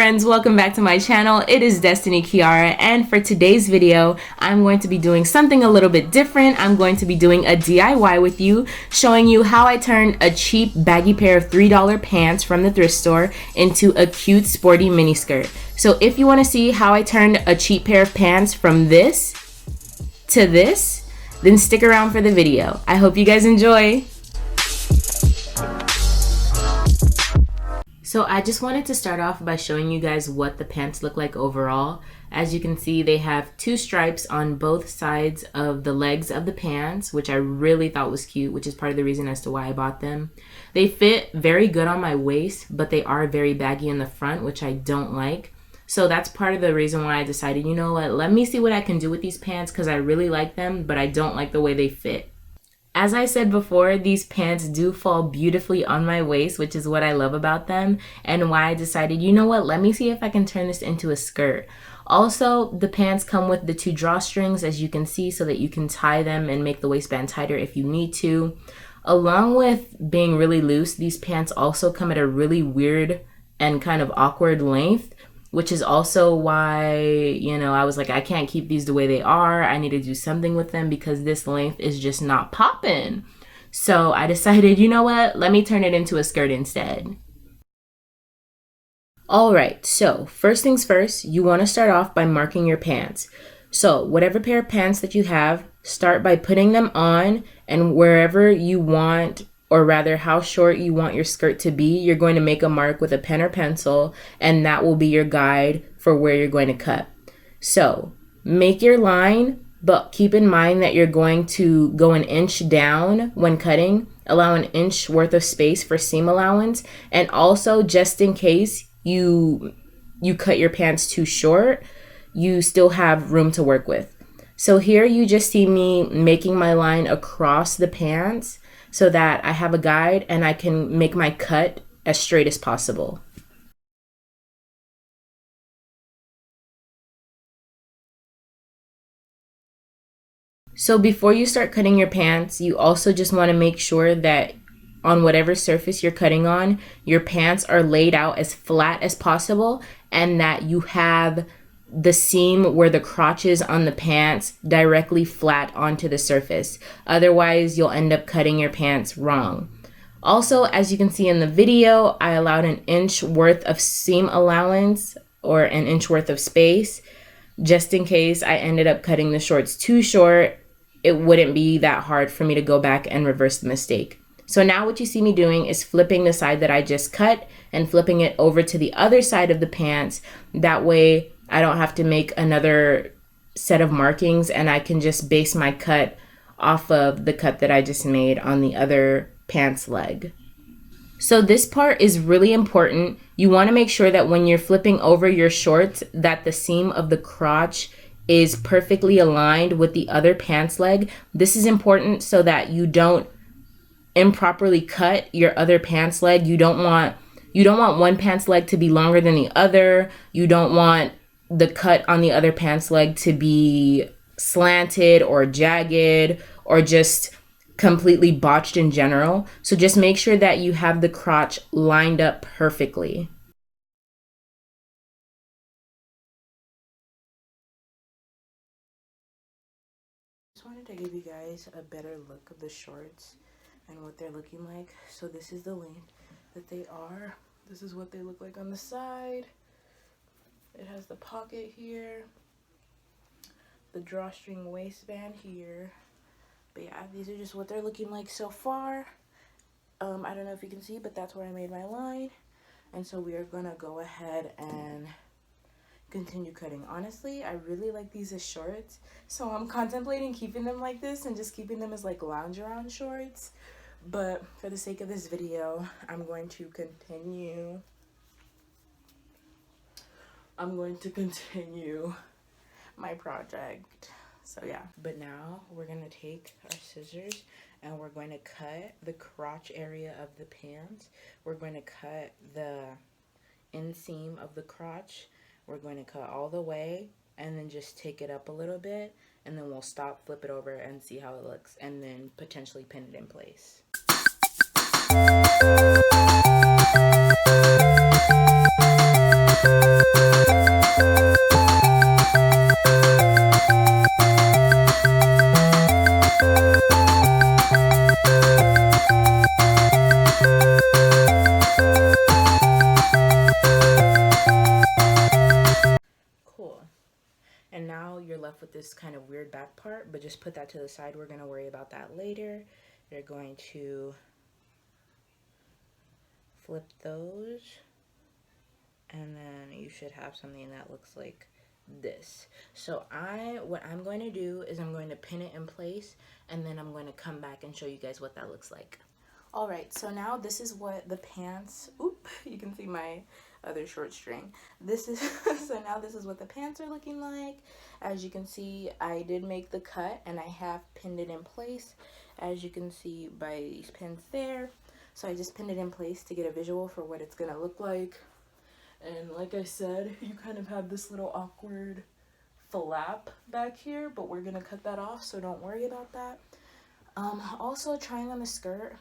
friends, welcome back to my channel. It is Destiny Kiara, and for today's video I'm going to be doing something a little bit different. I'm going to be doing a DIY with you, showing you how I turned a cheap baggy pair of $3 pants from the thrift store into a cute sporty mini skirt. So if you want to see how I turned a cheap pair of pants from this to this, then stick around for the video. I hope you guys enjoy. So I just wanted to start off by showing you guys what the pants look like overall. As you can see, they have two stripes on both sides of the legs of the pants, which I really thought was cute, which is part of the reason as to why I bought them. They fit very good on my waist, but they are very baggy in the front, which I don't like. So that's part of the reason why I decided, you know what, let me see what I can do with these pants, because I really like them, but I don't like the way they fit. As I said before, these pants do fall beautifully on my waist, which is what I love about them, and why I decided, you know what, let me see if I can turn this into a skirt. Also, the pants come with the two drawstrings, as you can see, so that you can tie them and make the waistband tighter if you need to. Along with being really loose, these pants also come at a really weird and kind of awkward length, which is also why, you know, I was like, I can't keep these the way they are. I need to do something with them because this length is just not popping. So I decided, you know what, let me turn it into a skirt instead. All right, so first things first, you want to start off by marking your pants. So whatever pair of pants that you have, start by putting them on, and wherever you want, or rather how short you want your skirt to be, you're going to make a mark with a pen or pencil, and that will be your guide for where you're going to cut. So make your line, but keep in mind that you're going to go an inch down when cutting. Allow an inch worth of space for seam allowance, and also just in case you cut your pants too short, you still have room to work with. So here you just see me making my line across the pants, so that I have a guide and I can make my cut as straight as possible. So before you start cutting your pants, you also just want to make sure that on whatever surface you're cutting on, your pants are laid out as flat as possible, and that you have the seam where the crotch is on the pants directly flat onto the surface. Otherwise, you'll end up cutting your pants wrong. Also, as you can see in the video, I allowed an inch worth of seam allowance, or an inch worth of space, just in case I ended up cutting the shorts too short. It wouldn't be that hard for me to go back and reverse the mistake. So now what you see me doing is flipping the side that I just cut and flipping it over to the other side of the pants. That way I don't have to make another set of markings, and I can just base my cut off of the cut that I just made on the other pants leg. So this part is really important. You want to make sure that when you're flipping over your shorts, that the seam of the crotch is perfectly aligned with the other pants leg. This is important so that you don't improperly cut your other pants leg. You don't want one pants leg to be longer than the other. You don't want the cut on the other pants leg to be slanted or jagged or just completely botched in general. So just make sure that you have the crotch lined up perfectly. Just wanted to give you guys a better look of the shorts and what they're looking like. So this is the length that they are. This is what they look like on the side. It has the pocket here, the drawstring waistband here. But yeah, these are just what they're looking like so far. I don't know if you can see, but that's where I made my line. And so we are gonna go ahead and continue cutting. Honestly, I really like these as shorts, so I'm contemplating keeping them like this and just keeping them as like lounge around shorts. But for the sake of this video, I'm going to continue my project. So yeah, but now we're gonna take our scissors and we're going to cut the crotch area of the pants. We're going to cut the inseam of the crotch. We're going to cut all the way and then just take it up a little bit, and then we'll stop, flip it over, and see how it looks, and then potentially pin it in place. Cool. And now you're left with this kind of weird back part, but just put that to the side. We're going to worry about that later. You're going to flip those, and then you should have something that looks like this. So what I'm going to do is I'm going to pin it in place, and then I'm going to come back and show you guys what that looks like. All right, so now this is what the pants, you can see my other short string. This is, so now this is what the pants are looking like. As you can see, I did make the cut and I have pinned it in place, as you can see by these pins there. So I just pinned it in place to get a visual for what it's gonna look like. And like I said, you kind of have this little awkward flap back here, but we're gonna cut that off, so don't worry about that. Also trying on the skirt,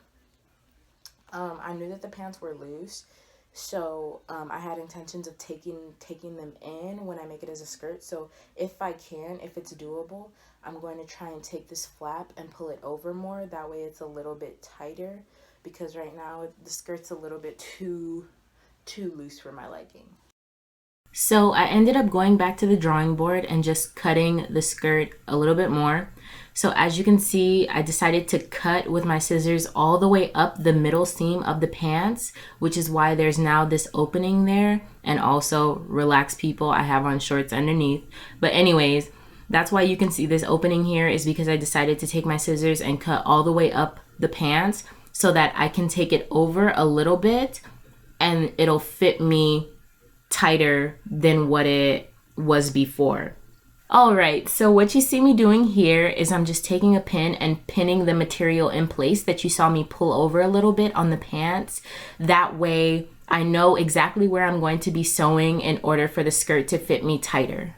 I knew that the pants were loose, so I had intentions of taking them in when I make it as a skirt. So if it's doable, I'm going to try and take this flap and pull it over more. That way it's a little bit tighter, because right now the skirt's a little bit too loose for my liking. So I ended up going back to the drawing board and just cutting the skirt a little bit more. So as you can see, I decided to cut with my scissors all the way up the middle seam of the pants, which is why there's now this opening there. And also, relax people, I have on shorts underneath. But anyways, that's why you can see this opening here, is because I decided to take my scissors and cut all the way up the pants so that I can take it over a little bit and it'll fit me tighter than what it was before. All right, so what you see me doing here is I'm just taking a pin and pinning the material in place that you saw me pull over a little bit on the pants. That way I know exactly where I'm going to be sewing in order for the skirt to fit me tighter.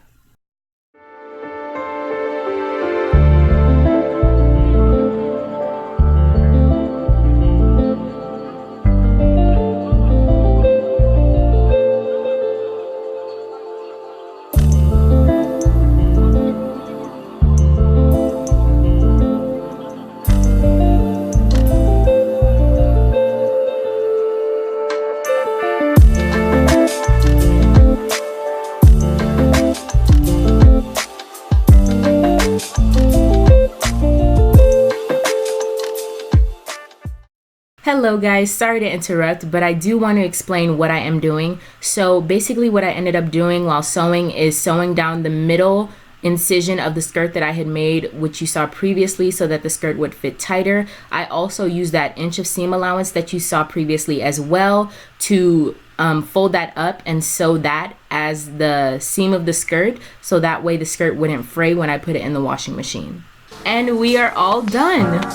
Hello guys, sorry to interrupt, but I do want to explain what I am doing. So basically what I ended up doing while sewing is sewing down the middle incision of the skirt that I had made, which you saw previously, so that the skirt would fit tighter. I also used that inch of seam allowance that you saw previously as well to fold that up and sew that as the seam of the skirt, so that way the skirt wouldn't fray when I put it in the washing machine. And we are all done.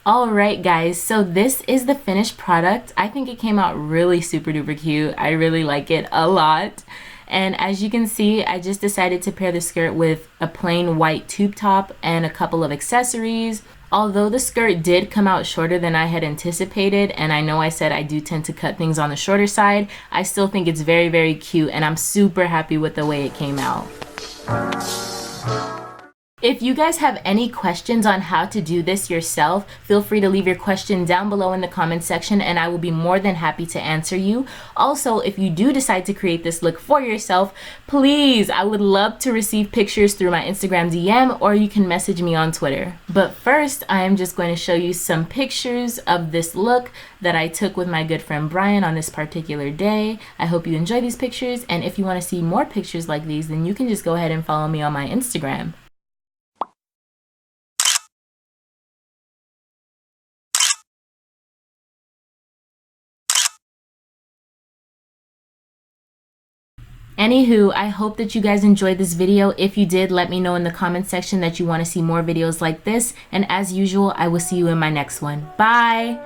Alright guys, so this is the finished product. I think it came out really super duper cute. I really like it a lot. And as you can see, I just decided to pair the skirt with a plain white tube top and a couple of accessories. Although the skirt did come out shorter than I had anticipated, and I know I said I do tend to cut things on the shorter side, I still think it's very, very cute, and I'm super happy with the way it came out. If you guys have any questions on how to do this yourself, feel free to leave your question down below in the comment section and I will be more than happy to answer you. Also, if you do decide to create this look for yourself, please, I would love to receive pictures through my Instagram DM, or you can message me on Twitter. But first, I am just going to show you some pictures of this look that I took with my good friend Brian on this particular day. I hope you enjoy these pictures, and if you want to see more pictures like these, then you can just go ahead and follow me on my Instagram. Anywho, I hope that you guys enjoyed this video. If you did, let me know in the comment section that you want to see more videos like this. And as usual, I will see you in my next one. Bye!